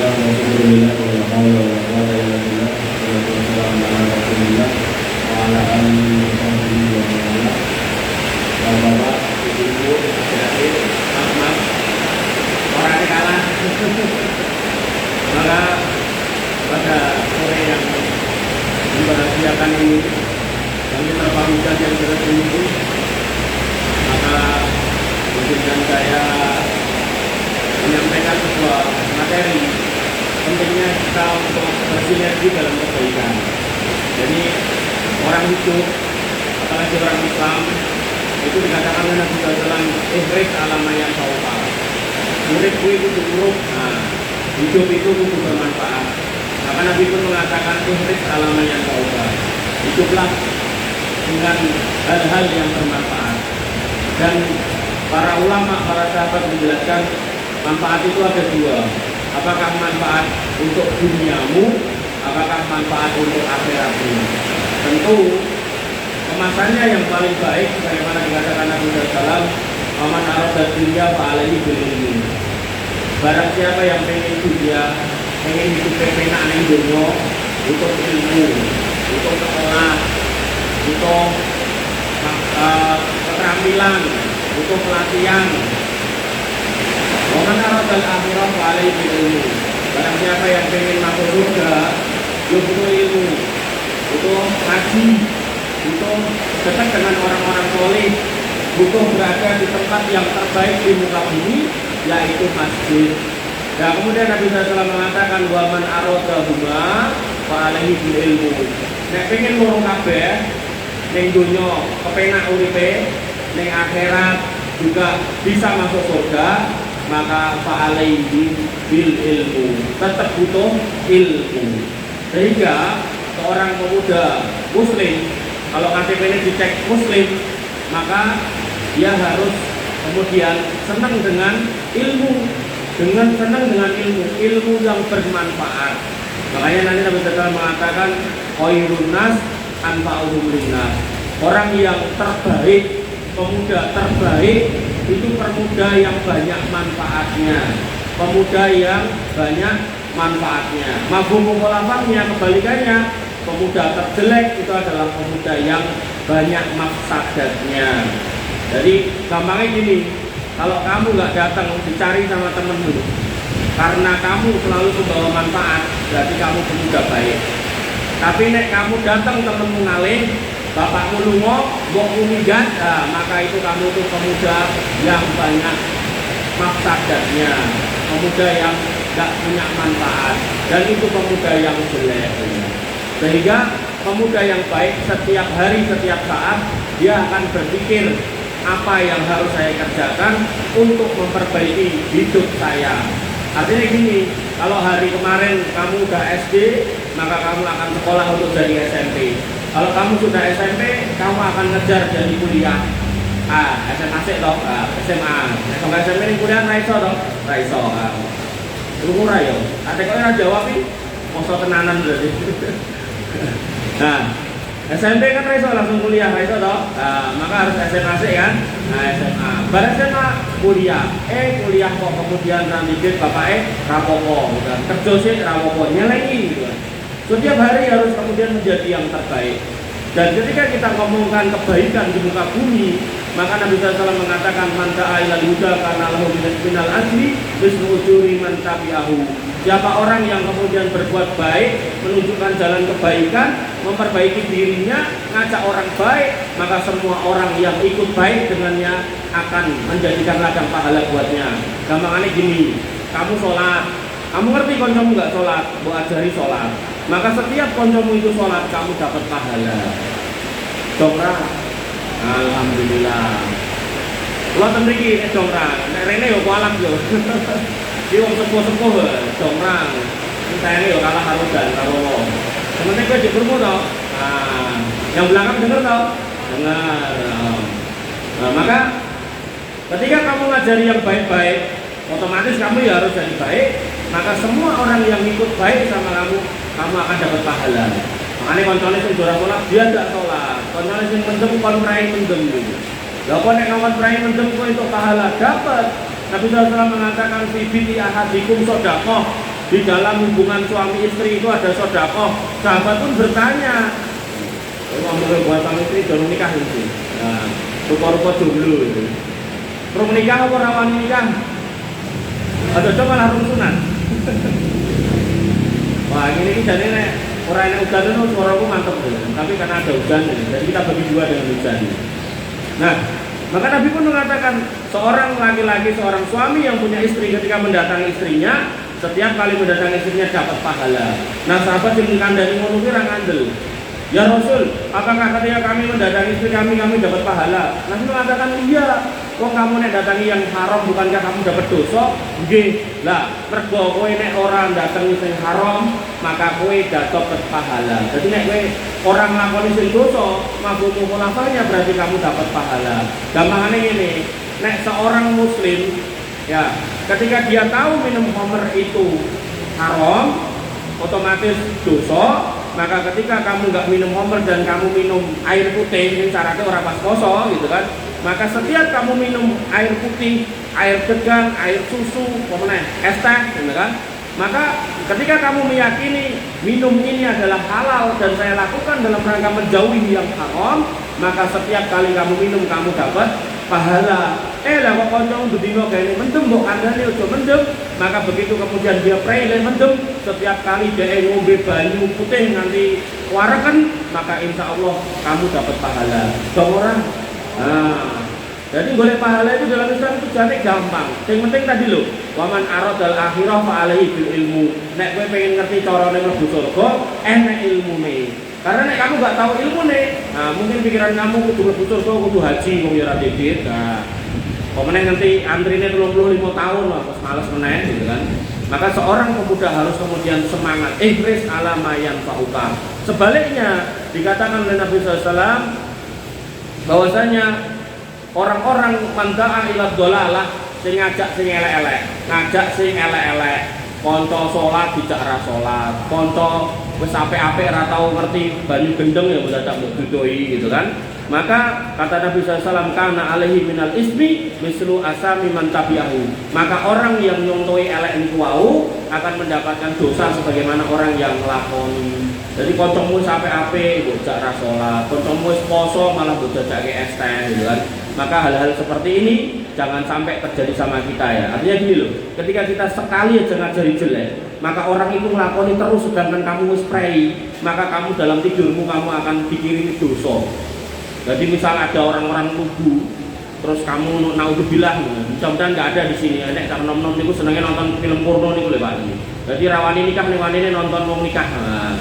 Alhamdulillah wala haula wala quwwata illa billah. Wassalatu wassalamu ala Rasulillah wa ala alihi wa sahbihi wa man wala. Bapak, Ibu, adik-adik, mas-mas, orang kalah. Maka pada sore yang membahagiakan ini, yang kita hujan yang deras ini, maka izinkan saya menyampaikan sebuah materi pentingnya kita untuk bersinergi dalam kebaikan. Jadi orang hidup, apalagi orang Islam, itu dikatakan oleh Nabi SAW, ihris alama yang saufa. Urip itu cukup, hidup itu kudu bermanfaat. Maka Nabi pun mengatakan ihris alama yang saufa. Hiduplah dengan hal-hal yang bermanfaat. Dan para ulama, para sahabat menjelaskan manfaat itu ada dua. Apakah manfaat untuk duniamu, apakah manfaat untuk akhiratmu. Tentu kemasannya yang paling baik sebagaimana dikatakan Nabi SAW, "Aman arada dunya fa'alaihi bil ilmi." Barang siapa yang pengen dunia, pengen hidup penak ning dunya, untuk ilmu, untuk sekolah, untuk keterampilan, untuk pelatihan. Aman arada al-akhirah fa'alaihi bil ilmi. Barang siapa yang pengen masuk surga, dia butuh ilmu, butuh ngaji, butuh dekat dengan orang-orang soleh, butuh berada di tempat yang terbaik di muka bumi, yaitu masjid. Nah, kemudian Nabi SAW mengatakan waman aradahuma fa alaihi bil ilmu. Nek pengen loro kabeh ning donya kepenak uripe, ning akhirat juga bisa masuk surga, maka fa alaihi bil ilmu. Tetap butuh ilmu. Sehingga seorang pemuda muslim, kalau KTP-nya dicek muslim, maka dia harus kemudian senang dengan ilmu, senang dengan ilmu yang bermanfaat. Makanya nanti Nabi SAW mengatakan khairun nas anfa'uhum linnas. Orang yang terbaik, pemuda terbaik itu pemuda yang banyak manfaatnya, pemuda yang banyak manfaatnya. Mafhum mukhalafahnya kebalikannya, pemuda terjelek itu adalah pemuda yang banyak mafsadatnya. Jadi gampangnya gini, kalau kamu nggak datang dicari sama temenmu karena kamu selalu membawa manfaat, berarti kamu pemuda baik. Tapi nek kamu datang temenmu ngalih, bapakmu lungo, mbokmu minggat, maka itu kamu tuh pemuda yang banyak mafsadatnya, pemuda yang nggak punya manfaat, dan itu pemuda yang jelek. Sehingga pemuda yang baik setiap hari, setiap saat dia akan berpikir apa yang harus saya kerjakan untuk memperbaiki hidup saya. Artinya gini, kalau hari kemarin kamu udah SD, maka kamu akan sekolah untuk jadi SMP. Kalau kamu sudah SMP, kamu akan ngejar jadi kuliah. SMA sih toh, SMA. Sampai SMP ini kuliah raiso toh, raiso. Lu ora yo. Ate kok ora jawab iki. Mosok tenanan berarti. Nah, SMP kan raiso langsung kuliah raiso toh. Maka harus SMA sih kan? Nah, SMA. Bar SMA kuliah. Kuliah kok kemudian ra mikir bapake rapopo, bukan. Kerja sih rapopo nyelengi gitu. Setiap hari harus kemudian menjadi yang terbaik. Dan ketika kita ngomongkan kebaikan di muka bumi, maka Nabi SAW mengatakan man da'a ilal huda kana lahu minal ajri mislu ujuri man tabi'ahu. Siapa orang yang kemudian berbuat baik, menunjukkan jalan kebaikan, memperbaiki dirinya, ngajak orang baik, maka semua orang yang ikut baik dengannya akan menjadikan ladang pahala buatnya. Gampangannya gini, kamu sholat, kamu ngerti koncomu nggak sholat, mau ajari sholat, maka setiap koncomu itu sholat, kamu dapat pahala. Dongkra, alhamdulillah. Kalau tembiki dongkra, nek rene yo kualam yo. Di wong sepuh-sepuh dongkra. Saya yo kalah karo dan karo wong. Sementing kowe dikurmu to. Yang belakang denger to? Dengar. Nah, maka ketika kamu ngajari yang baik-baik, otomatis kamu ya harus jadi baik. Maka semua orang yang ikut baik sama kamu, kamu akan dapat pahala. Makanya koncone sing ora sholat, dia tidak sholat. Koncone sing mendem kon prai mendem gitu. Lah kok nek ngomong prai mendem kok itu pahala dapat. Nabi SAW mengatakan fi biti ahadikum sedekah. di dalam hubungan suami istri itu ada sedekah. Sahabat pun bertanya, ngomongin buat suami istri baru nikah itu. Nah, rupa-rupa jomblo itu. Rum nikah apa rawan nikah? Ada coba lah rum sunat. Wah ini jadi nek orang yang hujan itu suaraku mantap ya. Tapi karena ada hujan, jadi kita bagi dua dengan hujan. Nah, maka Nabi pun mengatakan seorang laki-laki, seorang suami yang punya istri ketika mendatangi istrinya, setiap kali mendatangi istrinya dapat pahala. Nah, sahabat yang mengandani ngono ki ra ngandel. Ya Rasul, apakah ketika kami mendatangi istri kami dapat pahala? Nabi mengatakan iya. Wong kamu nek datangi yang haram bukankah kamu dapat dosa? Nggih. Lah, mergo kowe nek ora datangi sing haram, maka kowe dapat pahala. Jadi nek kowe ora nglakoni sing dosa, mabuk mukhalafahnya berarti kamu dapat pahala. Gampangane ngene, nek seorang muslim ya, ketika dia tahu minum khamr itu haram, otomatis dosa. Maka ketika kamu nggak minum khamr dan kamu minum air putih, ini syaratnya orang pas kosong gitu kan, maka setiap kamu minum air putih, air degan, air susu, es teh, gitu kan, maka ketika kamu meyakini minum ini adalah halal dan saya lakukan dalam rangka menjauhi yang haram, maka setiap kali kamu minum kamu dapat pahala. Lah kok kancamu bedino kene mendem mbok kandhane aja mendem, maka begitu kemudian dia prele mendem, setiap kali dia ngombe banyu putih nanti wareken, maka insya Allah kamu dapat pahala. Dong orang. Nah, jadi boleh pahala itu dalam Islam itu jadi gampang. Yang penting tadi loh, waman aradal akhirah fa alaihi bil ilmu. Nek kowe pengen ngerti carane mlebu surga, enek ilmune. Karena nek kamu nggak tahu ilmune, nah mungkin pikiran kamu kudu mlebu surga kudu haji wong ya ora dikit. Nah, pemenang nanti antrine 35 tahun lah, pas males meneh gitu kan. Maka seorang pemuda harus kemudian semangat, ihris ala ma yanfa'uka. Sebaliknya dikatakan oleh Nabi SAW bahwasanya orang-orang manda'a ila dhalalah sing ngajak sing elek-elek, ngajak sing elek-elek, kanca salat dijak ra salat, kanca wis apik-apik ra tau ngerti banyu gendeng ya mendadak mbok dudoi gitu kan. Maka kata Nabi SAW, kana alaihi minal ismi mislu asami man tabi'ahu. Maka orang yang nyontoi elek niku wau akan mendapatkan dosa sebagaimana orang yang nglakoni. Jadi kancamu sampai apik mbok jak ra salat, kancamu wis poso malah mbok jajake es teh gitu kan. Maka hal-hal seperti ini jangan sampai terjadi sama kita ya. Artinya gini loh, ketika kita sekali aja ngajari jelek, maka orang itu nglakoni terus sedangkan kamu wis prei, maka kamu dalam tidurmu kamu akan dikirimi dosa. Jadi misal ada orang-orang lugu, terus kamu naudzubillah, mudah-mudahan nggak ada di sini. Nek tak nom-nom niku senengnya nonton film porno niku lho Pak. Jadi rawani nikah ning wanine nonton wong nikah. Nah,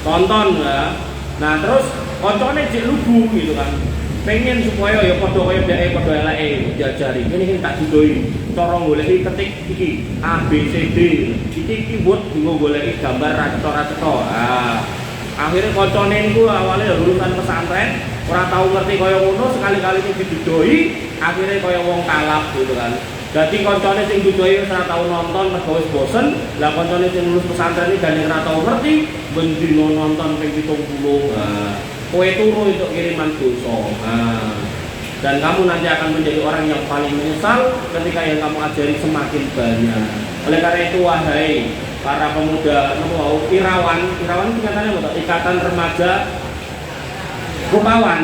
tonton ya. Nah, terus koncone jek lugu gitu kan. Pengen supaya ya padha kaya dheke padha eleke diajari. Ini tak didoi. Cara goleki ketik iki A B C D. Iki buat nggo goleki gambar racetha-racetha. Ah. Akhirnya koncone niku awalnya lulusan pesantren, ora tahu ngerti kaya ngono, sekali-kali sing didudoi, akhirnya kaya wong kalap gitu kan. Jadi koncone sing didudoi wis ora tau nonton, mergo wis bosen. Lah koncone sing lulus pesantren iki gane ora tau ngerti, ben dino nonton ping 70. Nah, kowe turu untuk kiriman dosa. Nah, dan kamu nanti akan menjadi orang yang paling menyesal ketika yang kamu ajari semakin banyak. Oleh karena itu wahai para pemuda, Irawan tingkatannya apa? Ikatan Remaja Rupawan.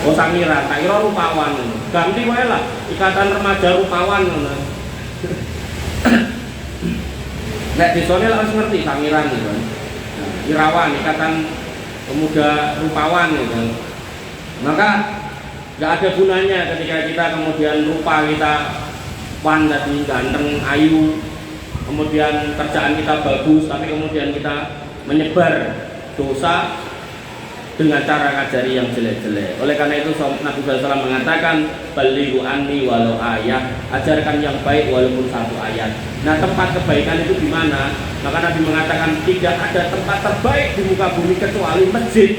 Oh Samira, tak kira Rupawan. Ganti wae lah, Ikatan Remaja Rupawan ngono. Nek desane lek wis ngerti Samiran gitu kan. Irawan, Ikatan Pemuda Rupawan gitu. Maka nggak ada gunanya ketika kita kemudian rupa kita wan tadi ganteng, ayu, kemudian kerjaan kita bagus, tapi kemudian kita menyebar dosa dengan cara ngajari yang jelek-jelek. Oleh karena itu Nabi SAW mengatakan balighu anni walau ayat, ajarkan yang baik walaupun satu ayat. Nah, tempat kebaikan itu di mana? Maka Nabi mengatakan tidak ada tempat terbaik di muka bumi kecuali masjid.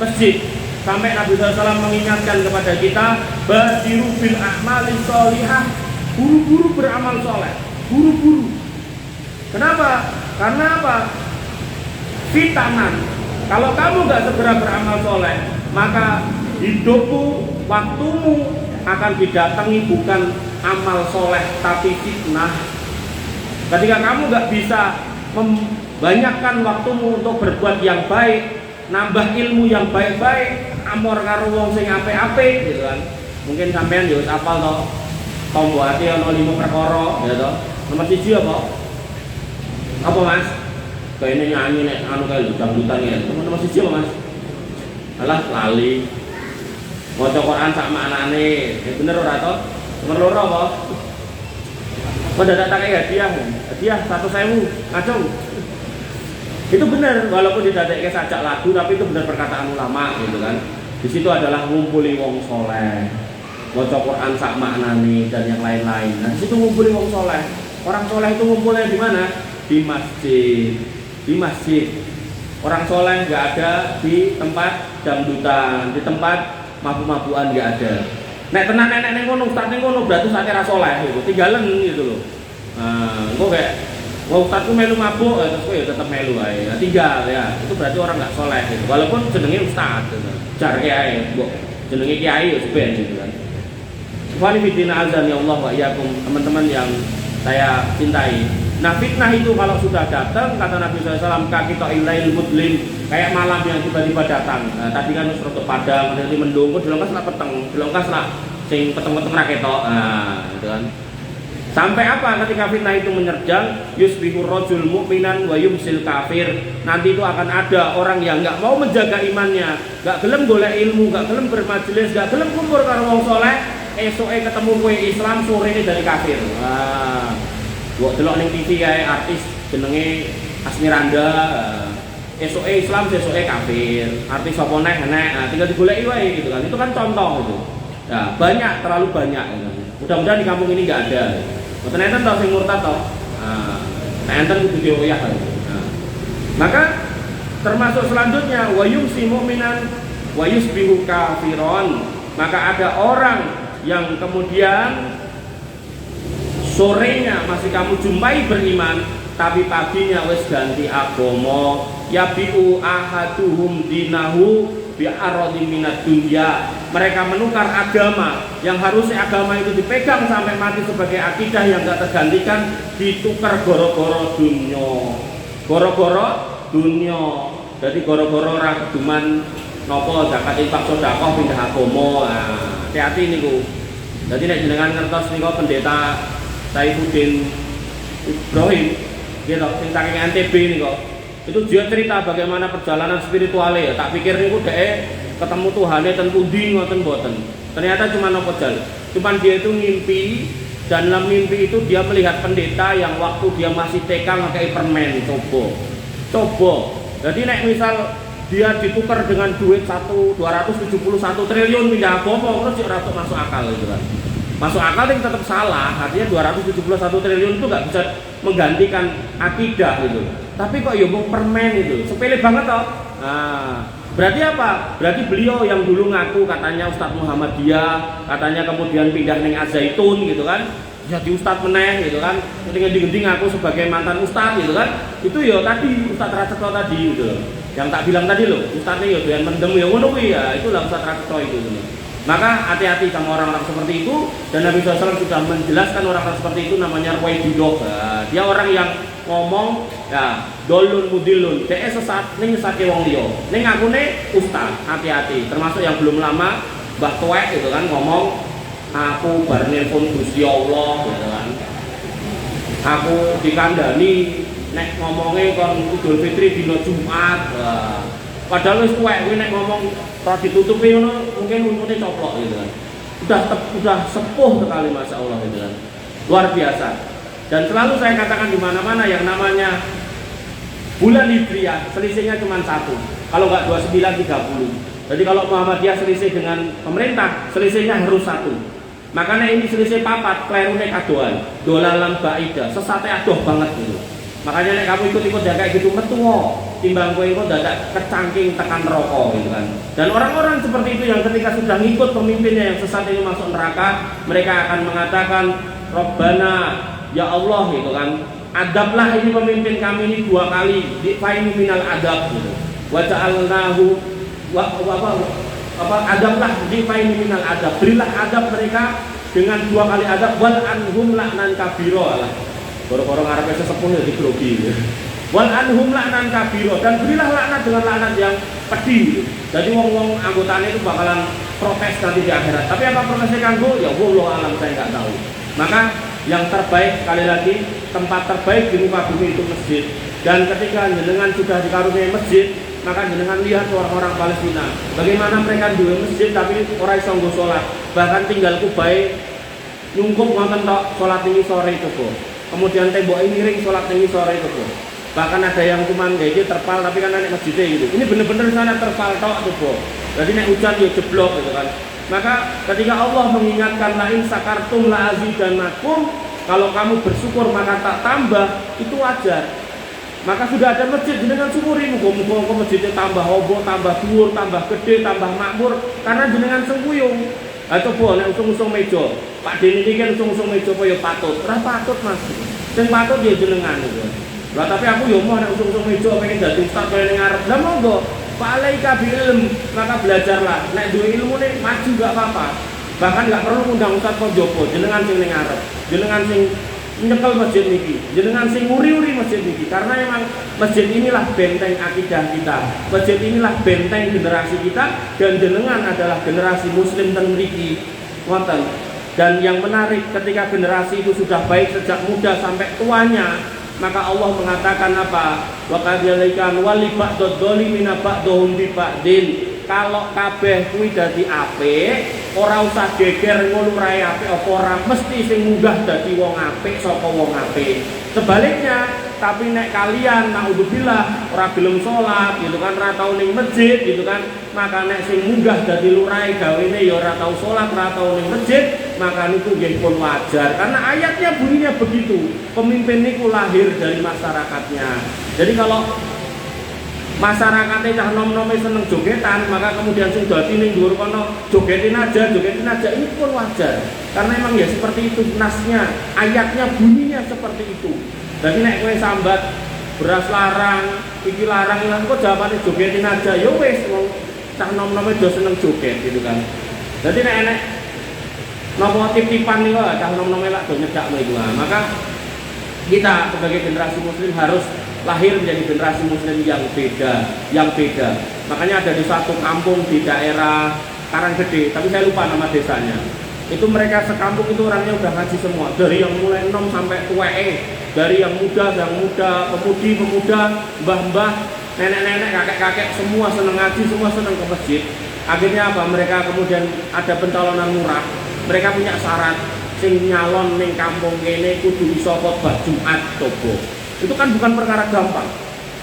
Masjid. Sampai Nabi SAW mengingatkan kepada kita, badiru bil a'mali sholihah, buru-buru beramal soleh. Buru-buru. Kenapa? Karena apa? Fitanan. Kalau kamu nggak segera beramal soleh, maka hidupmu, waktumu akan didatangi bukan amal soleh tapi fitnah. Ketika kamu nggak bisa membanyakkan waktumu untuk berbuat yang baik, nambah ilmu yang baik-baik, amor karo wong sing apik-apik gitu kan. Mungkin sampean yo apal to tombo ati ana 5 perkara ya to. Nomor 1 apa? Apa Mas? Kayak ini nyanyi nek anu kae lho dangdutan ya. Nomor 1 apa Mas? Alah lali. Maca Quran sak maknane. Ya bener ora to? Nomor 2 apa? Mendadak tak hadiah. Hadiah 100.000 ngacung. Itu benar, walaupun didadekke sajak lagu, tapi itu benar perkataan ulama gitu kan. Di situ adalah ngumpuli wong soleh, maca Quran sak maknane dan yang lain-lain. Nah, di situ ngumpuli wong soleh. Orang soleh itu ngumpulnya di mana? Di masjid. Di masjid. Orang soleh nggak ada di tempat dangdutan, di tempat mabuk-mabukan nggak ada. Nek tenan nenek ngono, ustaz ning ngono berarti sakit ra soleh gitu. Tinggalan gitu loh. Nah, kok kayak wah ustadku melu mabuk, terus kok ya tetap melu aja. Tinggal ya, itu berarti orang nggak soleh gitu. Walaupun jenenge ustad, gitu. Jar kiai, bu, jenenge kiai ya seben gitu kan. Wali fitina azan ya Allah wa iyyakum, teman-teman yang saya cintai. Nah fitnah itu kalau sudah datang, kata Nabi SAW, kaki to'ilail mudlim, kayak malam yang tiba-tiba datang. Nah, tadi kan harus rotok padang, nanti mendung, kok dilongkas lah peteng, dilongkas lah sing peteng-peteng raketok, nah gitu kan. Sampai apa ketika fitnah itu menerjang, yusbihur rajul mu'minan wa yumsil kafir. Nanti itu akan ada orang yang nggak mau menjaga imannya, nggak gelem golek ilmu, nggak gelem bermajelis, nggak gelem kumpul karo wong saleh, esoke ketemu kowe Islam, sore ini dari kafir. Wah, gua delok ning TV kae artis jenenge Asmiranda, esoke Islam, esoke kafir. Artis apa neh, nah, tinggal digoleki wae gitu kan. Itu kan contoh itu. Nah, banyak, terlalu banyak gitu. Mudah-mudahan di kampung ini nggak ada. Mboten enten to sing murtad to. Nah, enten kudu dioyah. Maka termasuk selanjutnya wa yumsi mu'minan wa yusbihu kafiron. Maka ada orang yang kemudian sorenya masih kamu jumpai beriman, tapi paginya wis ganti agama. Yabiu ahaduhum dinahu bi'aradi minad dunya. Mereka menukar agama yang harusnya agama itu dipegang sampai mati sebagai akidah yang gak tergantikan, ditukar goro-goro dunya. Goro-goro dunya. Jadi goro-goro ora kuduman napa zakat infak sedekah pindah agama. Nah, hati-hati niku. Jadi nek jenengan ngertos niku pendeta Saifuddin Ibrahim gitu sing saking NTB niku. Itu dia cerita bagaimana perjalanan spiritualnya ya. Tak pikir niku dhek ketemu Tuhane ten pundi ngoten mboten. Ternyata cuma nopo jal. Cuman dia itu ngimpi, dan dalam mimpi itu dia melihat pendeta yang waktu dia masih TK ngakei permen. Coba. Jadi nek misal dia ditukar dengan duit 271 triliun pindah agama, terus ora masuk akal gitu kan. Masuk akal tapi tetap salah. Artinya 271 triliun itu nggak bisa menggantikan akidah gitu. Tapi kok ya mau permen itu, sepele banget toh. Nah, berarti apa? Berarti beliau yang dulu ngaku katanya Ustadz Muhammadiyah, katanya kemudian pindah ning Azaitun gitu kan, jadi Ustadz meneh gitu kan, ngendi-ngendi ngaku sebagai mantan Ustadz gitu kan, itu ya tadi Ustadz Raceto tadi gitu, yang tak bilang tadi loh, Ustadznya ya doyan mendem ya ngono kuwi ya, itulah Ustadz Raceto itu gitu. Maka hati-hati sama orang-orang seperti itu, dan Nabi SAW sudah menjelaskan orang-orang seperti itu namanya Ruwaibidah. Nah, dia orang yang ngomong ya dolun mudilun, dia sesat ning nyesake wong liya. Ning ngakune ustaz, hati-hati. Termasuk yang belum lama Mbah Tuwek gitu kan ngomong aku bar nelpon Gusti Allah gitu kan. Aku dikandani nek ngomongnya kon Idul Fitri dina Jumat. Padahal wis tuwek kuwi nek ngomong ora ditutupi ngono mungkin untune coplok gitu kan. Udah sepuh sekali masyaallah gitu kan. Luar biasa. Dan selalu saya katakan di mana-mana yang namanya bulan Hijriah selisihnya cuma 1. Kalau enggak 29 30. Jadi kalau Muhammadiyah selisih dengan pemerintah, selisihnya harus 1. Makanya ini selisih papat, klerune kadoan. Dolalan baida, sesate adoh banget gitu. Makanya nek kamu ikut-ikut kayak gitu metuwo, timbang kowe engko dadak kecangking tekan rokok gitu kan. Dan orang-orang seperti itu yang ketika sudah ngikut pemimpinnya yang sesat ini masuk neraka, mereka akan mengatakan Rabbana ya Allah gitu kan. Adablah ini pemimpin kami ini 2 kali, difaini minal adab gitu. Wa ja'alnahu adablah difaini minal adab. Berilah adab mereka dengan 2 kali adab wal anhum laknan kabira lah. Goro-goro ngarepe sesepuh ya digrogi. Wal anhum laknan kabiro, dan berilah laknat dengan laknat yang pedih. Jadi wong-wong anggotanya itu bakalan protes nanti di akhirat. Tapi apa protesnya kanggo? Ya wallahu alam, saya nggak tahu. Maka yang terbaik, sekali lagi, tempat terbaik di muka bumi itu masjid. Dan ketika jenengan sudah dikaruniai masjid, maka jenengan lihat orang-orang Palestina, bagaimana mereka di masjid tapi orang iso nggo salat. Bahkan tinggal kubai nyungkup wonten tok salat tinggi sore itu, Bu. Kemudian tembok miring salat tinggi sore itu, Bu. Bahkan ada yang cuman kayak terpal tapi kan ada masjidnya gitu. Ini bener-bener sana terpal tok tuh, Bu. Jadi nek hujan ya jeblok gitu kan. Maka ketika Allah mengingatkan la in sakartum la azidannakum, kalau kamu bersyukur maka tak tambah, itu wajar. Maka sudah ada masjid, jenengan syukuri, muga-muga masjidnya tambah obo, tambah dhuwur, tambah gede, tambah makmur, karena jenengan sengkuyung. Atau boleh usung-usung meja. Pak Deni ini kan usung-usung meja apa ya patut? Ora patut, Mas. Sing patut ya jenengan itu. Lah tapi aku ya mau nek usung-usung meja pengen dadi ustaz kaya ning ngarep. Lah monggo, fa'alaika bil ilm, maka belajarlah. Nek duwe ilmune maju gak apa-apa. Bahkan gak perlu ngundang ustaz kok jopo, jenengan sing ning ngarep. Jenengan sing nyekel masjid niki, jenengan sing nguri-uri masjid niki, karena memang masjid inilah benteng akidah kita, masjid inilah benteng generasi kita, dan jenengan adalah generasi muslim dan mriki ngoten. Dan yang menarik, ketika generasi itu sudah baik sejak muda sampai tuanya, maka Allah mengatakan apa? Wa kadzalikan wali ba'dadz zalimina ba'dhum bi ba'din. Kalau kabeh kuwi dadi apik, ora usah geger ngulurae apik apa ora mesti sing munggah dadi wong apik saka wong apik. Sebaliknya, tapi nek kalian naudzubillah ora gelem salat gitu kan, ora tau ning masjid gitu kan, maka nek sing munggah dadi lurahe gawene ya ora tau salat, ora tau ning masjid, maka niku nggih pun wajar. Karena ayatnya bunyinya begitu. Pemimpin niku lahir dari masyarakatnya. Jadi kalau masyarakatnya cah nom-nome seneng jogetan, maka kemudian sing dadi ning dhuwur kono jogetin aja, ini pun wajar. Karena emang ya seperti itu nasnya, ayatnya bunyinya seperti itu. Jadi nek kowe sambat beras larang, iki larang lan kok jawabane jogetin aja, ya wis wong cah nom-nome do seneng joget gitu kan. Jadi nek enek napa tip-tipan niku cah nom-nome lak do nyedakno iku. Maka kita sebagai generasi muslim harus lahir menjadi generasi muslim yang beda. Makanya ada di satu kampung di daerah Karanggede, tapi saya lupa nama desanya. Itu mereka sekampung itu orangnya udah ngaji semua, dari yang mulai enom sampai tuweke, dari yang muda, pemudi, pemuda, mbah-mbah, nenek-nenek, kakek-kakek, semua seneng ngaji, semua seneng ke masjid. Akhirnya apa? Mereka kemudian ada pencalonan murah. Mereka punya syarat, sing nyalon ning kampung kene kudu iso khotbah Jumat tobo. Itu kan bukan perkara gampang,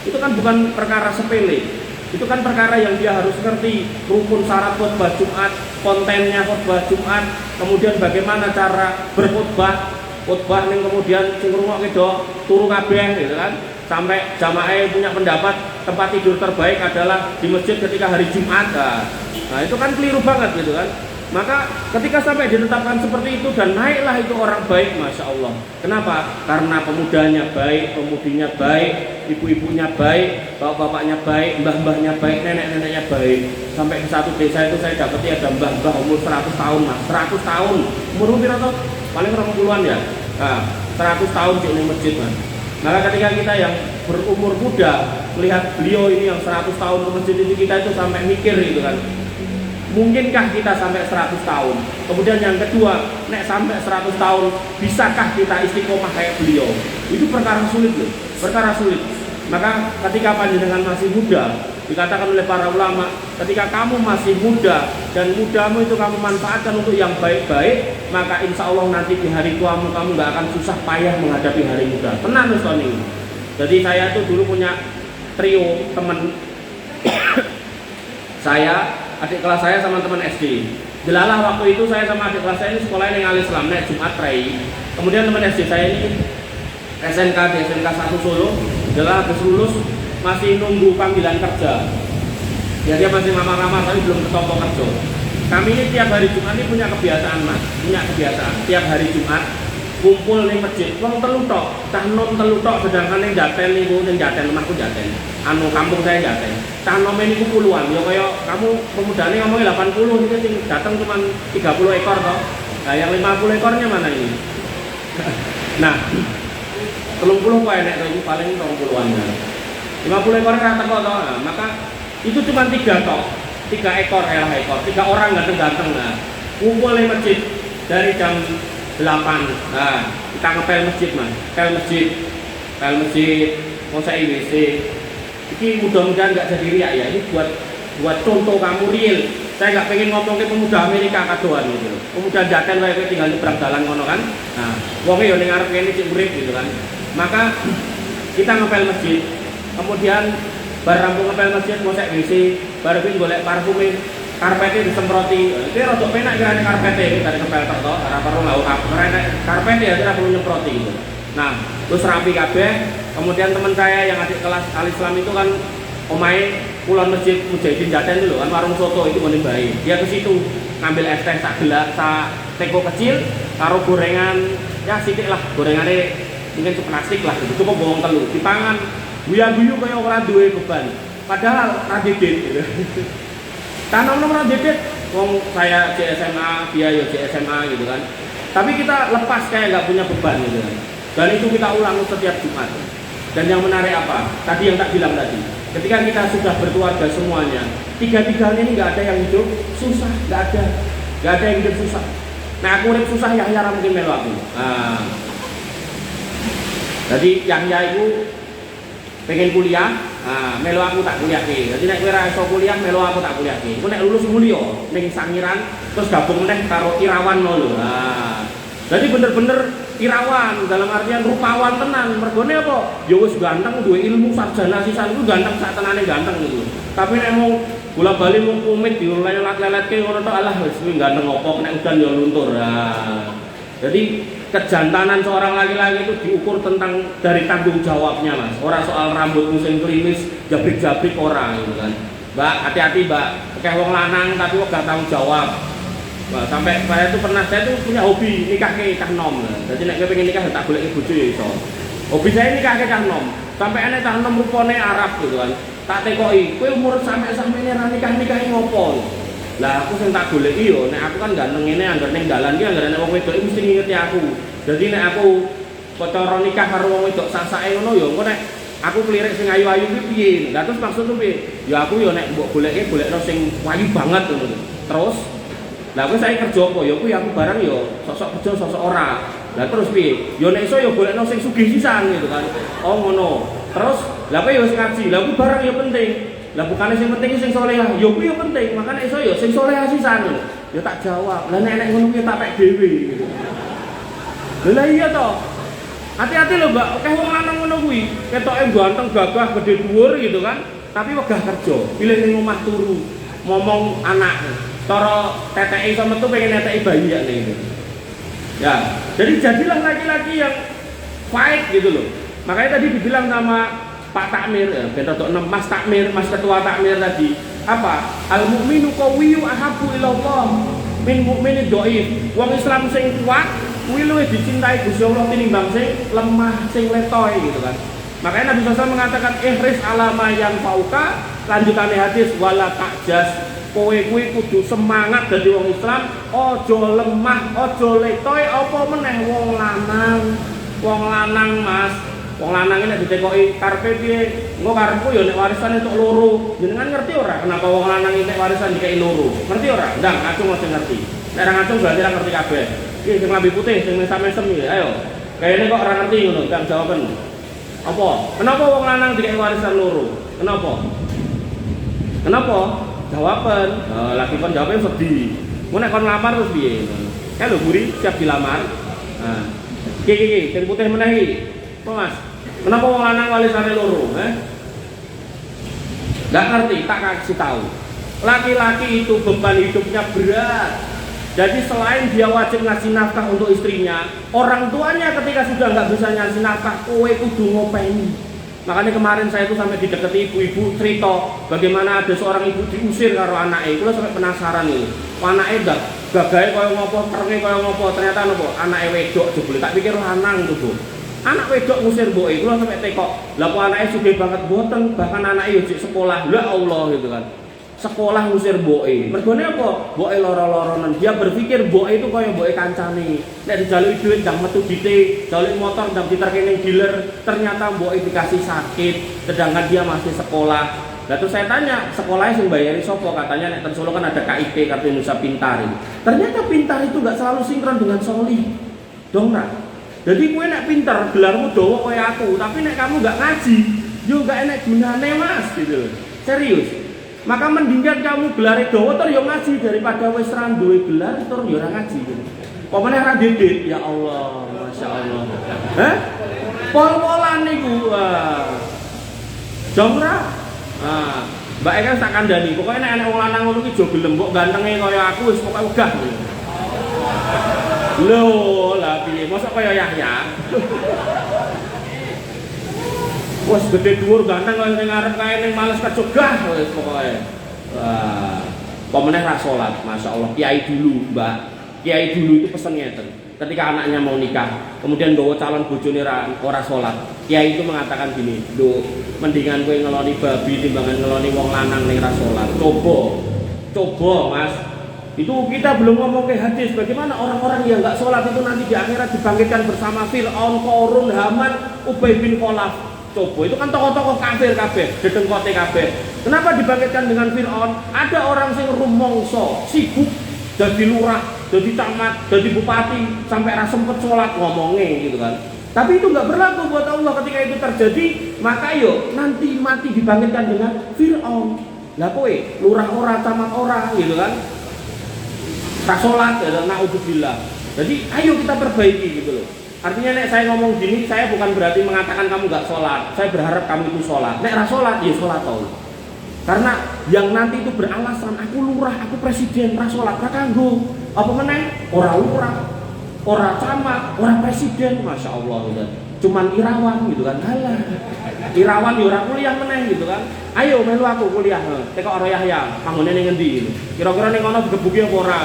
itu kan bukan perkara sepele, itu kan perkara yang dia harus ngerti rukun syarat khotbah Jumat, kontennya khotbah Jumat, kemudian bagaimana cara berkhotbah, khotbah yang kemudian sing ngrungokke do turu kabeh gitu kan, sampai jamaah punya pendapat tempat tidur terbaik adalah di masjid ketika hari Jumat. Nah itu kan keliru banget gitu kan. Maka ketika sampai ditetapkan seperti itu dan naiklah itu orang baik, Masya Allah. Kenapa? Karena pemudanya baik, pemudinya baik, ibu-ibunya baik, bapak-bapaknya baik, mbah-mbahnya baik, nenek-neneknya baik. Sampai di satu desa itu saya dapati ada mbah-mbah umur 100 tahun, Mas. 100 tahun. Umur berapa? Paling 20-an ya. Nah, 100 tahun di masjid, Mas. Maka ketika kita yang berumur muda melihat beliau ini yang 100 tahun ke masjid ini, kita itu sampai mikir gitu kan. Mungkinkah kita sampai 100 tahun? Kemudian yang kedua, nek sampai 100 tahun, bisakah kita istiqomah kayak beliau? Itu perkara sulit loh, perkara sulit. Maka ketika panjenengan masih muda, dikatakan oleh para ulama, ketika kamu masih muda dan mudamu itu kamu manfaatkan untuk yang baik-baik, maka insya Allah nanti di hari tuamu kamu nggak akan susah payah menghadapi hari muda. Tenang Ustaz ini. Jadi saya tuh dulu punya trio teman saya, adik kelas saya sama teman SD. Delalah waktu itu saya sama adik kelas saya ini sekolah yang Al-Islam, nek Jumat Rai. Kemudian teman SD saya ini SNK di SNK 1 Solo. Delalah habis lulus masih nunggu panggilan kerja. Ya dia masih lama-lama tapi belum ketompo kerja. Kami ini tiap hari Jumat ini punya kebiasaan, Mas. Punya kebiasaan. Tiap hari Jumat kumpul ning masjid. Wong telu tok, cah nom telu tok, sedangkan ning Jaten niku ning Jaten rumahku Jaten. Anu kampung saya Jaten. Cah nom niku puluhan. Ya kaya kamu pemudane ngomongnya 80 iki sing datang cuma 30 ekor toh. Nah, yang 50 ekornya mana ini? Nah, 30 kok enek to, paling 20-an. 50 ekor ra teko to. Nah, maka itu cuma 3 tok. 3 ekor, 3 orang ganteng-ganteng. Nah, kumpul di masjid dari jam 8. Nah, kita ngepel masjid, Mas. Pel masjid, mau saya WC. Ini mudah-mudahan nggak jadi riak ya. Ini buat contoh kamu real. Saya nggak pengen ngomong ke pemuda Amerika kadoan gitu. Pemuda Jaten kayak tinggal nyebrang jalan ngono kan. Nah, wongnya yo ning arep kene cek urip gitu kan. Maka kita ngepel masjid. Kemudian bar rampung ngepel masjid mau saya WC, baru kuwi golek parfume, karpetnya disemproti. Iki rada penak kirane karpetnya dari ngepel tok to, ora perlu ngau karena karpetnya ya ora perlu nyemproti gitu. Nah, terus rapi kabeh. Kemudian teman saya yang adik kelas Al-Islam itu kan omahe Kulon Masjid Mujahidin Jaten itu loh, kan warung soto itu mending baik. Dia ke situ ngambil es teh sak gelas, sak teko kecil, taruh gorengan, ya sedikit lah gorengannya mungkin plastik lah, gitu. Cuma bawang telur, dipangan, guyu-guyu kayak orang duwe beban. Padahal radidit gitu. Tanam radidit, wong saya JSMA, dia ya JSMA gitu kan. Tapi kita lepas kayak nggak punya beban gitu kan. Dan itu kita ulang setiap Jumat. Dan yang menarik apa? Tadi yang tak bilang tadi. Ketika kita sudah berkeluarga semuanya, tiga-tiganya ini nggak ada yang hidup susah, nggak ada yang hidup susah. Nah, aku hidup susah Yahya mungkin melu aku. Nah, jadi Yahya itu pengen kuliah, melu aku tak kuliah ki. Jadi nek kowe ora iso kuliah, melu aku tak kuliah ki. Aku nek lulus mulya ning Sangiran, terus gabung meneh karo Irawan ngono lho. Nah, jadi bener-bener Irawan dalam artian rupawan tenan. Mergone apa? Ya wis ganteng, duwe ilmu sarjana sisan ku ganteng sak tenane ganteng gitu. Tapi nek mau bola-bali mau kumit dilelet-leletke ngono tok alah wis kuwi ganteng opo nek udan ya luntur. Nah, jadi kejantanan seorang laki-laki itu diukur tentang dari tanggung jawabnya, Mas. Ora soal rambutmu sing klimis, jabrik-jabrik ora gitu kan. Mbak, hati-hati, Mbak. Akeh wong lanang tapi kok gak tanggung jawab. Nah, sampai saya itu punya hobi nikah nom. Jadi nek pengen nikah tak boleh bojo ya iso. Hobi saya nikah nom. Sampai enek cah nom rupane Arab gitu kan. Tak tekoki, kowe umur sampe-sampene ra nikah-nikahi ngopo? Lah aku sing tak goleki yo nek aku kan ganteng ngene anggere ning dalan ki anggere nek wong wedok mesti ngingeti aku. Jadi nek aku kok cara nikah karo wong wedok sasake ngono yo engko nek aku klirik sing ayu-ayu ki piye? Lah terus maksudku piye? Ya aku yo nek mbok golekno sing wayu banget ngono. Terus lah aku saya kerja apa? Ya aku barang yo sosok kerja sosok ora. Lah terus piye? Ya nek iso ya golekno sing sugih sisan gitu kan. Oh ngono. Terus lah kowe yo sing ngaji. Lah aku barang yo penting. Lah bukane sing penting sing salehah. Ya kuwi yo penting. Makane iso yo sing salehah sisan. Ya tak jawab. Lah nek ngono kuwi tak pek dhewe gitu. Lah iya to. Hati-hati lho, Mbak. Oke wong lanang ngono kuwi, ketoke ganteng, gagah, gede dhuwur gitu kan. Tapi wegah kerja. Pilih ning omah turu. Ngomong anak. Cara TTI sama tuh pengen TTI bayi ya nih. Ya, jadi jadilah laki-laki yang fight gitu loh. Makanya tadi dibilang sama Pak Takmir, ya, Mas Takmir, Mas Ketua Takmir tadi, apa? Al mukminu qawiyyu ahabbu ilallah min mukmini dhaif. Wong Islam sing kuat kuwi luwih dicintai Gusti Allah tinimbang sing lemah, sing letoy gitu kan. Makanya Nabi SAW mengatakan ihris alama yang fauka, lanjutannya hadis wala takjas. Kowe kuwi kudu semangat dadi wong Islam, aja lemah, aja letoy apa meneh wong lanang. Wong lanang, Mas. Wong lanang iki nek ditekoki karepe piye? Engko karepku ya nek warisan entuk loro. Jenengan ngerti ora kenapa wong lanang iki nek warisan dikeki loro? Ngerti ora? Ndang, acung mesti ngerti. Nek ora acung berarti ora ngerti kabeh. Iki sing lambe putih, sing mesam-mesem iki. Ayo. Kayane kok ora ngerti ngono, ndang jawaben. Apa? Kenapa wong lanang dikeki warisan loro? Kenapa? Kenapa? Jawaban, lagi kon jawabnya sedih. Mau nek kon lamar terus piye? Kan lho Buri siap dilamar. Nah, iki sing putih meneh iki. Apa Mas? Kenapa wong lanang walisane loro, Enggak ngerti, tak kasih tahu. Laki-laki itu beban hidupnya berat. Jadi selain dia wajib ngasih nafkah untuk istrinya, orang tuanya ketika sudah nggak bisa ngasih nafkah, kowe kudu ngopeni. Makanya kemarin saya itu sampai didekati ibu-ibu cerita bagaimana ada seorang ibu diusir karo anaknya. Itu sampai penasaran ini. Anaknya gagahe kaya ngopo, terenge kaya ngopo, ternyata nopo anaknya wedok jebule. Tak pikir lanang tuh, Bu. Anak wedok ngusir mboke, kula sampai tekok. Lah kok anaknya sugih banget mboten, bahkan anaknya yo jek sekolah. La Allah gitu kan. sekolah ngusir mboke. Mergone apa? Mboke loro-loronen. Dia berpikir mboke itu kaya mboke kancane. Nek dijaluki duit ndang metu dite, jaluki motor ndang diterke ning dealer, ternyata mboke dikasih sakit, sedangkan dia masih sekolah. Lah terus saya tanya, sekolahnya sing bayari sapa? Katanya nek ten Solo kan ada KIP, Kartu Indonesia Pintar ini. Ternyata pintar itu enggak selalu sinkron dengan solih. Dong nah. Jadi kowe nek pinter, gelarmu dawa kaya aku, tapi nek kamu enggak ngaji, yo enggak enek gunane Mas gitu. Serius. Maka mendingan kamu gelar dawa tur yo ngaji daripada wis ra duwe gelar tur yo ora ngaji gitu. Pemene ra dedit, ya Allah, Masya Allah. Hah? Pol-polan niku. Dong ra? Nah, Mbak Eka tak kandhani, pokoke nek enek wong lanang ngono ki jo gelem kok gantenge kaya aku wis pokoke udah. Lho, lah piye? Mosok kaya Yahya. Wes gede dhuwur ganteng kaya ning ngarep kae ning males kecegah wis pokoke. Wah, pemeneh ra salat, masyaallah. Kiai dulu, Mbak. Kiai dulu itu pesen ngeten. Ketika anaknya mau nikah, kemudian bawa calon bojone ora salat. Kiai itu mengatakan gini, "Lho, mendingan kowe ngeloni babi timbangan ngeloni wong lanang ning ra salat." Coba, Mas. Itu kita belum ngomong ke hadis. Bagaimana orang-orang yang nggak sholat itu nanti di akhirat dibangkitkan bersama Fir'aun, Qarun, Haman, Ubay bin Khalaf. Coba itu kan tokoh-tokoh kafir kabeh, dedengkote kabeh. Kenapa dibangkitkan dengan Fir'aun? Ada orang sing rumangsa, sibuk jadi lurah, jadi camat, jadi bupati, sampai ra sempet sholat ngomongnya gitu kan. Tapi itu nggak berlaku buat Allah ketika itu terjadi. Maka yo nanti mati dibangkitkan dengan Fir'aun. Lah kowe lurah ora, camat ora gitu kan. Tak sholat, ya na'udzubillah. Jadi ayo kita perbaiki gitu loh. Artinya nek saya ngomong gini, saya bukan berarti mengatakan kamu gak sholat. Saya berharap kamu itu sholat. Nek ra sholat, ya sholat tau. Karena yang nanti itu beralasan, aku lurah, aku presiden, ra sholat, ra kanggo. Apa meneh? Ora lurah, ora camat, ora presiden, Masya Allah gitu. Cuman irawan gitu kan. Halah. Irawan ya ora kuliah meneh gitu kan. Ayo melu aku kuliah. Teko karo Yahya, panggone ning endi gitu. Kira-kira ning kono digebuki apa ora?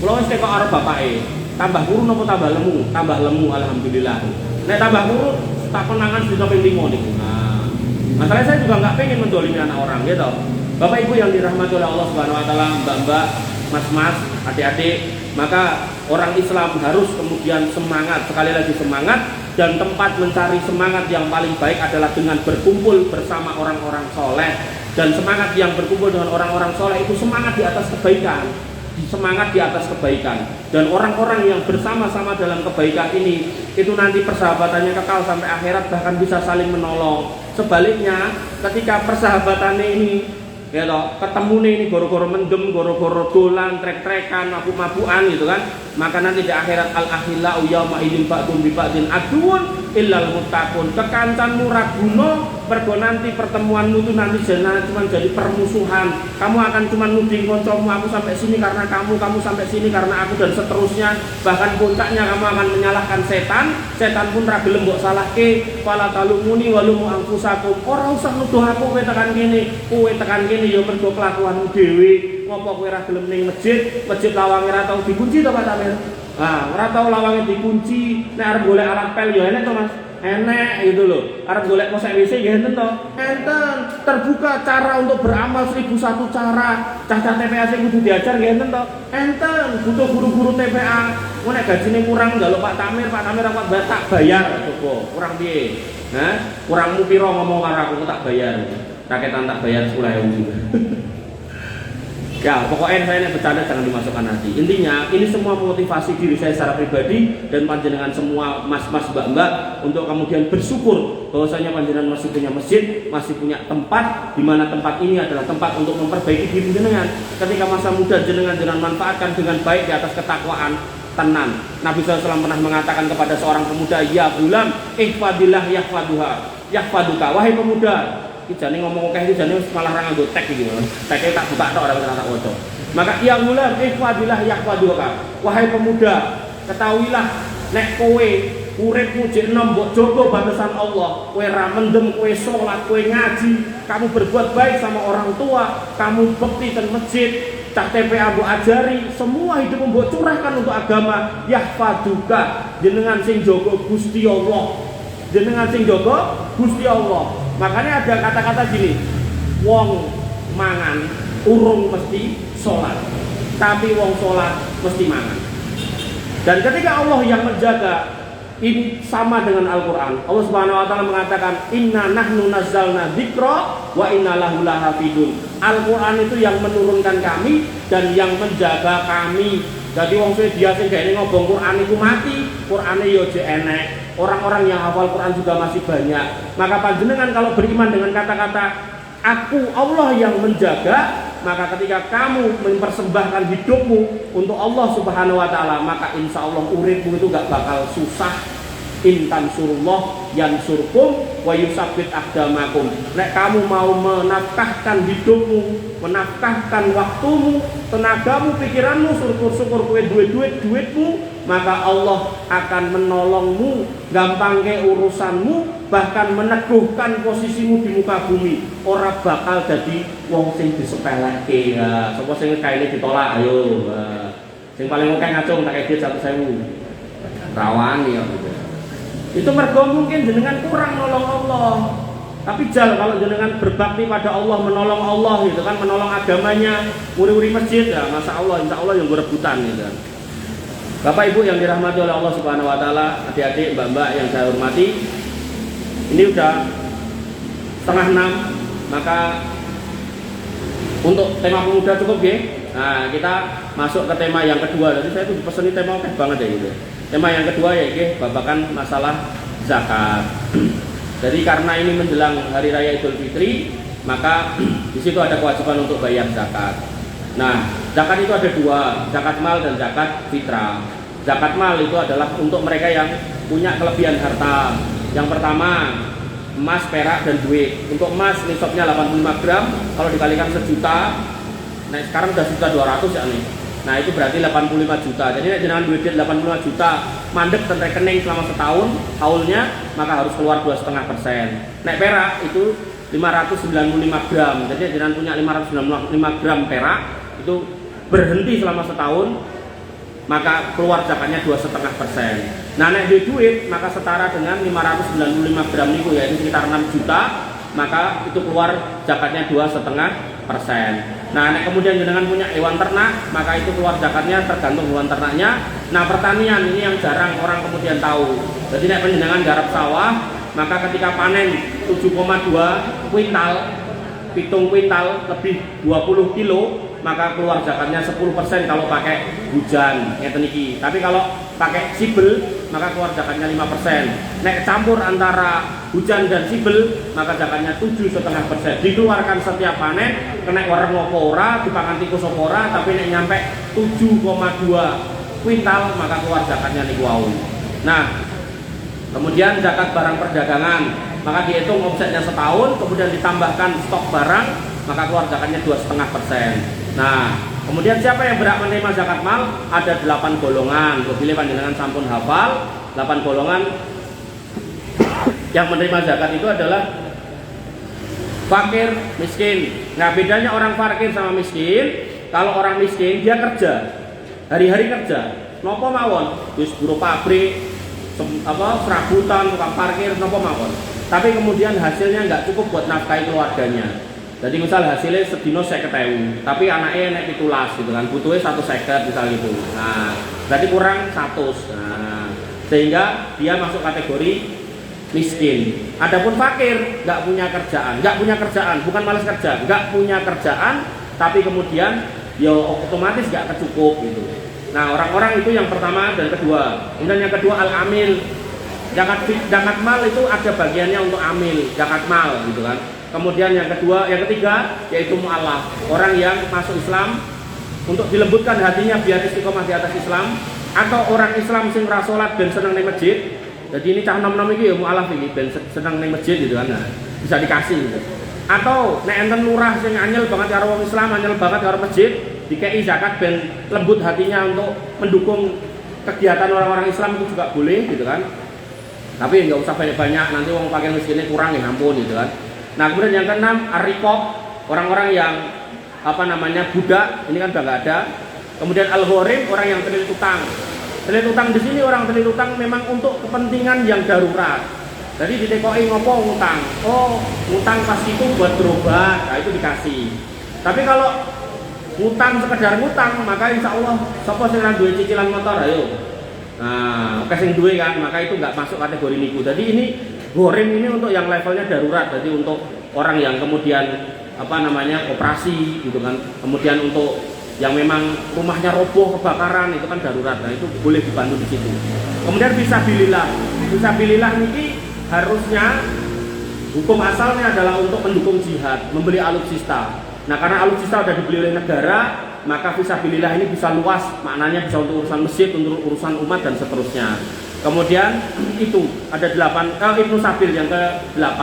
Kula wis teko karo bapake. Tambah kurun apa tambah lemu? Tambah lemu alhamdulillah. Nek tambah kurun tak konangan di ping 5 niku. Nah, masalahnya saya juga nggak pengen mendolimi anak orang gitu. Bapak Ibu yang dirahmati oleh Allah Subhanahu wa taala, Mbak-mbak, Mas-mas, adik-adik, maka orang Islam harus kemudian semangat, sekali lagi semangat, dan tempat mencari semangat yang paling baik adalah dengan berkumpul bersama orang-orang soleh. Dan semangat yang berkumpul dengan orang-orang soleh itu semangat di atas kebaikan. Semangat di atas kebaikan, dan orang-orang yang bersama-sama dalam kebaikan ini itu nanti persahabatannya kekal sampai akhirat, bahkan bisa saling menolong. Sebaliknya ketika persahabatannya ini ya toh, ketemu ini goro-goro mendem, goro-goro dolan, trek-trekan, mabuk-mabukan gitu kan, maka nanti di akhirat al-akhillau yauma idzin ba'dun bi ba'din aduun illal muttaqun. Kekancanmu ra guna, mergo nanti pertemuanmu itu nanti cuma jadi permusuhan. Kamu akan cuma nuding kancamu, aku sampai sini karena kamu sampai sini karena aku, dan seterusnya. Bahkan puncaknya kamu akan menyalahkan setan. Setan pun ra gelem mbok salahke. Fala talumuni walumu anfusakum. Ora usah nuduh aku kowe tekan kene, ya mergo kelakuanmu dhewe. Ngopo kowe ra gelem ning masjid lawange ra tau dikunci to Pak Tamir? Ah, ora tau lawange dikunci. Nek arep golek alat pel ya enek to Mas. Enek gitu loh. Arep golek posek WC ya enten to. Enten. Terbuka cara untuk beramal 1001 cara. Cah-cah TPA sing kudu diajar ya enten to. Enten. Butuh guru-guru TPA. Mau nek gajine kurang njaluk Pak Tamir aku tak bayar coba. Kurang piye? Hah? Kurangmu piro ngomong karo aku tak bayar. Raketan tak bayar 10.000. Ya, pokoknya saya bercanda jangan dimasukkan hati. Intinya, ini semua motivasi diri saya secara pribadi dan panjenengan semua mas-mas, mbak-mbak untuk kemudian bersyukur bahwasanya panjenengan masih punya masjid, masih punya tempat, di mana tempat ini adalah tempat untuk memperbaiki diri jenengan. Ketika masa muda jenengan manfaatkan dengan baik di atas ketakwaan, tenan. Nabi SAW pernah mengatakan kepada seorang pemuda, ya gulam, ihfadillah yahfaduka. Wahai pemuda, jane ngomong akeh iki jane malah ra nganggo tag iki. Tag-e tak buka tok ora tak waca. Maka ya gulam ihfadillah yahfaduka. Wahai pemuda, ketahuilah nek kowe uripmu jek enom mbok jaga batasan Allah, kowe ra mendem, kowe salat, kowe ngaji, kamu berbuat baik sama orang tua, kamu bekti ten masjid, cak TPA mbok ajari, semua hidup mbok curahkan untuk agama, yahfaduka, jenengan sing jaga Gusti Allah. Jenengan sing jaga Gusti Allah. Makanya ada kata-kata gini, wong mangan urung mesti sholat, tapi wong sholat mesti mangan. Dan ketika Allah yang menjaga, ini sama dengan Al-Quran. Allah Subhanahu Wa Taala mengatakan, Inna nahnu nazzalna dzikra wa inna lahu lahafidun. Al-Quran itu yang menurunkan kami dan yang menjaga kami. Jadi wong biasa kayak ini ngobong Quran itu mati, Quran yo enek. Orang-orang yang hafal Quran juga masih banyak. Maka panjenengan kalau beriman dengan kata-kata Aku Allah yang menjaga, maka ketika kamu mempersembahkan hidupmu untuk Allah Subhanahu Wa Taala, maka insya Allah uripmu itu gak bakal susah. Intan surullah yang surkum wa yusabbit aqdamakum. Nek kamu mau menafkahkan hidupmu, menafkahkan waktumu, tenagamu, pikiranmu, syukur-syukur kowe duitmu, maka Allah akan menolongmu, gampangke urusanmu, bahkan meneguhkan posisimu di muka bumi. Ora bakal jadi wong sing disepelekke ya. Sapa sing kaine ditolak ayo. Sing paling akeh ngacung tak kaya 100.000. Rawani ya. Itu mergo mungkin jenengan kurang nolong Allah. Tapi jal kalau jenengan berbakti pada Allah, menolong Allah gitu kan, menolong agamanya, uri-uri masjid ya, masya Allah, insya Allah yang berebutan gitu kan. Bapak Ibu yang dirahmati oleh Allah Subhanahu Wa Taala, adik-adik, mbak-mbak yang saya hormati, ini udah 5:30, maka untuk tema pemuda cukup ya. Nah kita masuk ke tema yang kedua. Jadi saya tuh peseni tema oke banget ya gitu. Tema yang kedua ya babakan masalah zakat. Jadi karena ini menjelang hari raya Idul Fitri, maka di situ ada kewajiban untuk bayar zakat. Nah, zakat itu ada dua, zakat mal dan zakat fitrah. Zakat mal itu adalah untuk mereka yang punya kelebihan harta. Yang pertama, emas, perak, dan duit. Untuk emas nisabnya 85 gram, kalau dikalikan sejuta, nah sekarang udah 1.200.000 ya nih. Nah itu berarti 85 juta. Jadi dengan duit 85 juta mandek dan rekening selama setahun, haulnya maka harus keluar 2,5%. Nek perak itu 595 gram. Jadi dengan punya 595 gram perak itu berhenti selama setahun, maka keluar zakatnya 2,5%. Nah nek duit maka setara dengan 595 gram niku yaitu sekitar 6 juta, maka itu keluar zakatnya 2,5%. Nah, kemudian jenengan punya hewan ternak, maka itu keluar zakatnya tergantung hewan ternaknya. Nah, pertanian ini yang jarang orang kemudian tahu. Jadi nek panjenengan garap sawah, maka ketika panen 7,2 kuintal, 7 kuintal lebih 20 kilo, maka keluar zakatnya 10% kalau pakai hujan ngeten iki. Tapi kalau pakai sibel, maka keluar zakatnya 5%. Nek campur antara hujan dan sibel, maka zakatnya 7,5%. Dikeluarkan setiap panen, kena wareng apa ora, dipangan tikus apa ora, tapi nek nyampe 7,2 kuintal, maka keluar zakatnya niku wau. Nah, kemudian zakat barang perdagangan, maka dihitung omsetnya setahun, kemudian ditambahkan stok barang, maka keluar zakatnya 2,5%. Nah, kemudian siapa yang berhak menerima zakat mal? Ada 8 golongan. Bila panjenengan sampun hafal, 8 golongan yang menerima zakat itu adalah fakir, miskin. Nah, bedanya orang fakir sama miskin, kalau orang miskin dia kerja, hari-hari kerja, nopo mawon, wis buruh pabrik, serabutan, tukang parkir, nopo mawon. Tapi kemudian hasilnya nggak cukup buat nafkahi keluarganya. Jadi misal hasilnya sedino 50.000, tapi anaknya naik 17 gitu kan, butuhnya 150 misal gitu. Nah, berarti kurang 100. Nah, sehingga dia masuk kategori miskin. Adapun fakir, nggak punya kerjaan, bukan malas kerja, nggak punya kerjaan, tapi kemudian ya otomatis nggak kecukup gitu. Nah, orang-orang itu yang pertama dan kedua. Kemudian yang kedua al-amil. Zakat mal itu ada bagiannya untuk amil, zakat mal gitu kan. Kemudian yang ketiga yaitu mu'alaf, orang yang masuk Islam untuk dilembutkan hatinya biar istiqomah di atas Islam, atau orang Islam sing ra salat ben seneng ning masjid. Jadi ini cah nom-nom iki ya mu'alaf iki ben seneng ning masjid gitu kan. Nah, bisa dikasih gitu. Atau nek enten lurah sing anyel banget karo wong Islam, anyel banget karo masjid, dikei zakat ben lembut hatinya untuk mendukung kegiatan orang-orang Islam itu juga boleh gitu kan. Tapi nggak usah banyak-banyak, nanti wong pakai miskinnya kurang ya ampun gitu kan. Nah kemudian yang keenam ar-riqab, orang-orang yang budak, ini kan udah nggak ada. Kemudian al-ghorim, orang yang terlilit utang. Terlilit utang di sini orang terlilit utang memang untuk kepentingan yang darurat. Jadi ditekoi ngopo ngutang, oh ngutang pas itu buat berobat, nah itu dikasih. Tapi kalau ngutang sekedar ngutang, maka insya Allah sapa sing ra duwe cicilan motor ayo. Nah, oke sing duwe kan, maka itu nggak masuk kategori niku. Jadi ini goreng ini untuk yang levelnya darurat, jadi untuk orang yang kemudian apa namanya operasi gitu kan, kemudian untuk yang memang rumahnya roboh kebakaran itu kan darurat, nah itu boleh dibantu di situ. Kemudian fisabilillah niki harusnya hukum asalnya adalah untuk mendukung jihad, membeli alutsista. Nah karena alutsista sudah dibeli oleh negara, maka fisabilillah ini bisa luas, maknanya bisa untuk urusan masjid, untuk urusan umat dan seterusnya. Kemudian itu ada 8 Ibnu Sabil yang ke-8.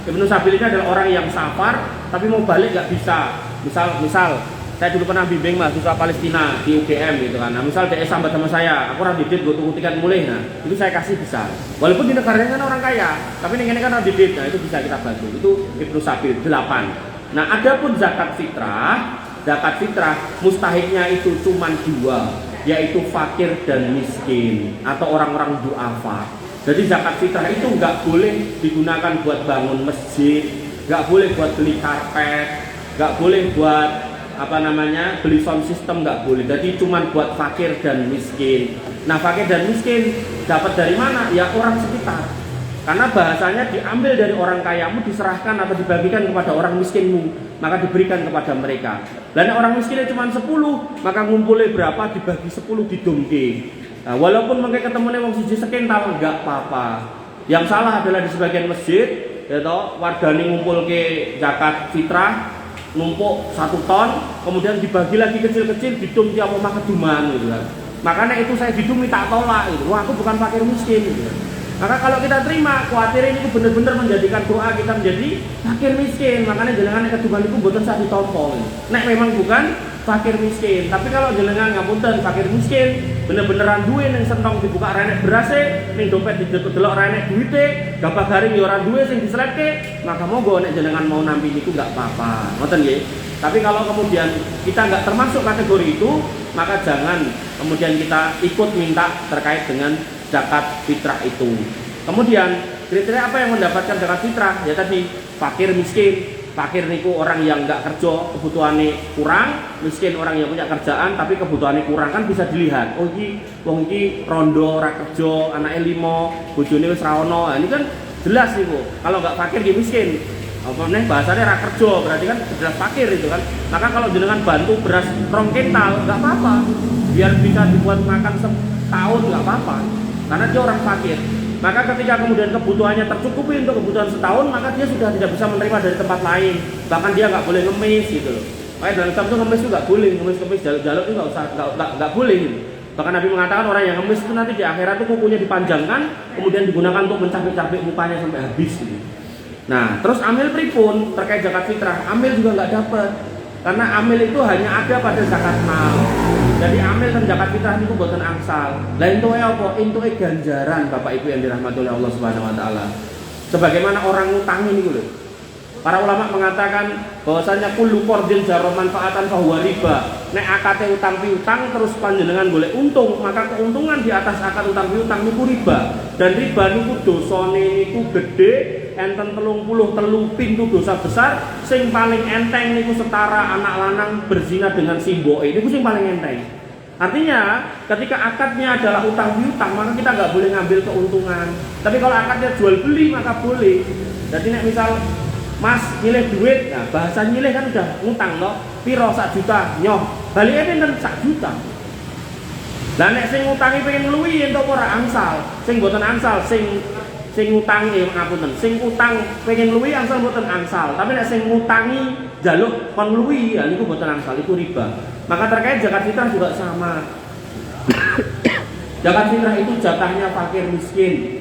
Ibnu Sabil ini adalah orang yang safar tapi mau balik nggak bisa. Misal saya dulu pernah bimbing mahasiswa Palestina di UGM gitu kan. Nah, misal dia sambat sama saya, aku orang didit, gue tunggu tiket mulai, nah itu saya kasih bisa. Walaupun di negaranya kan orang kaya, tapi ini kan orang didit, nah itu bisa kita bantu. Itu Ibnu Sabil 8. Nah, adapun zakat fitrah mustahiknya itu cuma 2, yaitu fakir dan miskin atau orang-orang du'afa. Jadi zakat fitrah itu nggak boleh digunakan buat bangun masjid, nggak boleh buat beli karpet, nggak boleh buat beli sound system, nggak boleh. Jadi cuma buat fakir dan miskin. Nah fakir dan miskin dapat dari mana? Ya orang sekitar. Karena bahasanya diambil dari orang kayamu, diserahkan atau dibagikan kepada orang miskinmu, maka diberikan kepada mereka. Dan orang miskinnya cuma 10, maka ngumpulnya berapa dibagi 10 didomke. Nah, walaupun mungkin ketemunya wong siji sekental nggak apa-apa. Yang salah adalah di sebagian masjid, ya toh, wargane ngumpul ke zakat fitrah, numpuk 1 ton, kemudian dibagi lagi kecil-kecil, didum tiap rumah keduman gitu kan. Makanya itu saya didum tak tolak gitu. Wah, aku bukan fakir miskin gitu. Maka kalau kita terima, khawatir ini benar-benar menjadikan doa kita menjadi fakir miskin. Makanya jenengan keduman itu mboten sak ditompo. Nek memang bukan fakir miskin, tapi kalau jenengan ngapunten fakir miskin, bener-beneran duwe ning sentong dibuka renek berase, ning dompet didelok renek duite, gampang garing yo ora duwe sing dislepke, maka monggo nek jenengan mau nampi niku enggak apa-apa. Ngoten nggih. Tapi kalau kemudian kita enggak termasuk kategori itu, maka jangan kemudian kita ikut minta terkait dengan zakat fitrah itu. Kemudian kriteria apa yang mendapatkan zakat fitrah? Ya tadi fakir miskin. Fakir niku orang yang nggak kerja, kebutuhannya kurang. Miskin orang yang punya kerjaan tapi kebutuhannya kurang, kan bisa dilihat. Oh iki wong iki rondo ora kerja, anake 5, bojone wis ra ono. Ini kan jelas niku. Kalau nggak fakir dia miskin. Apa meneh bahasanya ra kerja, berarti kan jelas fakir itu kan. Maka kalau jenengan bantu beras 2 kental nggak apa-apa. Biar bisa dibuat makan setahun nggak apa-apa. Karena dia orang fakir. Maka ketika kemudian kebutuhannya tercukupi untuk kebutuhan setahun, maka dia sudah tidak bisa menerima dari tempat lain. Bahkan dia nggak boleh ngemis gitu loh. Makanya dalam Islam itu ngemis itu nggak boleh, ngemis jaluk itu nggak boleh. Gitu. Bahkan Nabi mengatakan orang yang ngemis itu nanti di akhirat itu kukunya dipanjangkan, kemudian digunakan untuk mencapik-capik mukanya sampai habis. Gitu. Nah, terus amil pripun terkait zakat fitrah? Amil juga nggak dapat, karena amil itu hanya ada pada zakat mal. Jadi amil dan zakat fitrah itu buatan angsal. Lah entuke apa? Entuke ganjaran Bapak Ibu yang dirahmati oleh Allah Subhanahu wa taala. Sebagaimana orang ngutangi niku lho. Para ulama mengatakan bahwasanya kullu qardin jarra manfaatan fa huwa riba. Nek akate utang piutang terus panjenengan golek untung, maka keuntungan di atas akad utang piutang niku riba. Dan riba niku dosane niku gede, enten 33 pintu dosa besar. Sing paling enteng niku setara anak lanang berzina dengan simboke. Niku sing paling enteng. Artinya ketika akadnya adalah utang piutang, maka kita nggak boleh ngambil keuntungan. Tapi kalau akadnya jual beli maka boleh. Jadi nek misal Mas nyilih duit, nah bahasa nyilih kan udah ngutang loh, piro 1 juta, nyoh baliknya pinten 1 juta. Lah nek sing ngutangi pengen ngluwi entuk ora angsal, sing mboten angsal, sing ngutangi ngapunten, sing utang pengen ngluwi angsal mboten angsal, tapi nek sing ngutangi jaluk kon ngluwi ya niku mboten angsal, itu riba. Maka terkait zakat fitrah juga sama. Zakat fitrah itu jatahnya fakir miskin,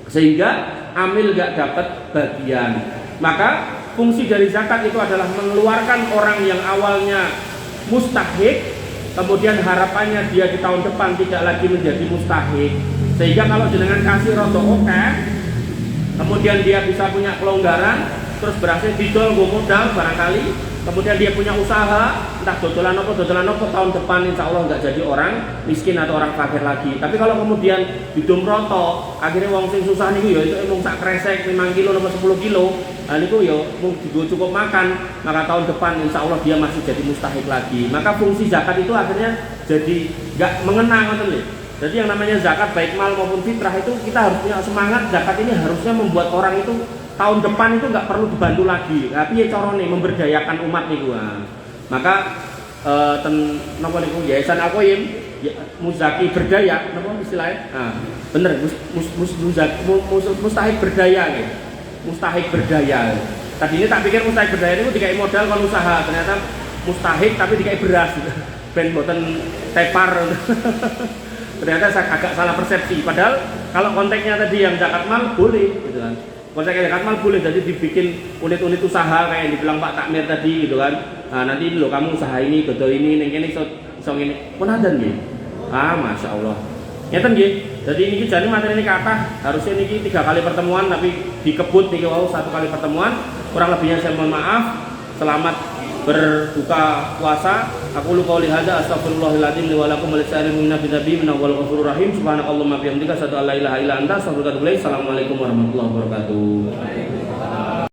sehingga amil gak dapat bagian. Maka fungsi dari zakat itu adalah mengeluarkan orang yang awalnya mustahik, kemudian harapannya dia di tahun depan tidak lagi menjadi mustahik. Sehingga kalau jenengan kasih roto oke, kemudian dia bisa punya kelonggaran, terus berhasil didol go modal barangkali, kemudian dia punya usaha, entah dodolan apa, tahun depan insya Allah nggak jadi orang miskin atau orang fakir lagi. Tapi kalau kemudian didomroto, akhirnya wong sing susah niku ya itu emang sak kresek 5 kilo atau 10 kilo, nah niku ya mung cukup makan, maka tahun depan insya Allah dia masih jadi mustahik lagi. Maka fungsi zakat itu akhirnya jadi nggak mengena, ngoten lho. Jadi yang namanya zakat baik mal maupun fitrah itu kita harus punya semangat. Zakat ini harusnya membuat orang itu tahun depan itu nggak perlu dibantu lagi. Tapi ya carane memberdayakan umat nih gua. Maka napa niku Yayasan Al-Qayyim Muzaki berdaya, napa istilahnya? Nah, bener mustahik berdaya gitu. Mustahik berdaya. Tadi ini tak pikir mustahik berdaya itu dikai modal kalau usaha, ternyata mustahik tapi dikai beras gitu. Ben boten tepar. Ternyata saya agak salah persepsi. Padahal kalau konteksnya tadi yang zakat mal boleh gitu kan. Konsep zakat mal boleh, jadi dibikin unit-unit usaha kayak yang dibilang Pak Takmir tadi gitu kan. Nah, nanti ini loh kamu usaha ini, betul ini, ini, so ini. Pun ada nih. Ah, masya Allah. Nyata nggih. Jadi ini jadi materi ini kata harusnya ini 3 kali pertemuan tapi dikebut nih wow 1 kali pertemuan. Kurang lebihnya saya mohon maaf. Selamat berbuka puasa. Aku lu qouli hadza astaghfirullahaladzim li wa lakum wa lisa'iril mu'minina billahi minal ghafurur rahim. Subhanakallahumma bihamdika asyhadu an la ilaha illa anta astaghfiruka wa atubu ilaik. Assalamualaikum warahmatullahi wabarakatuh.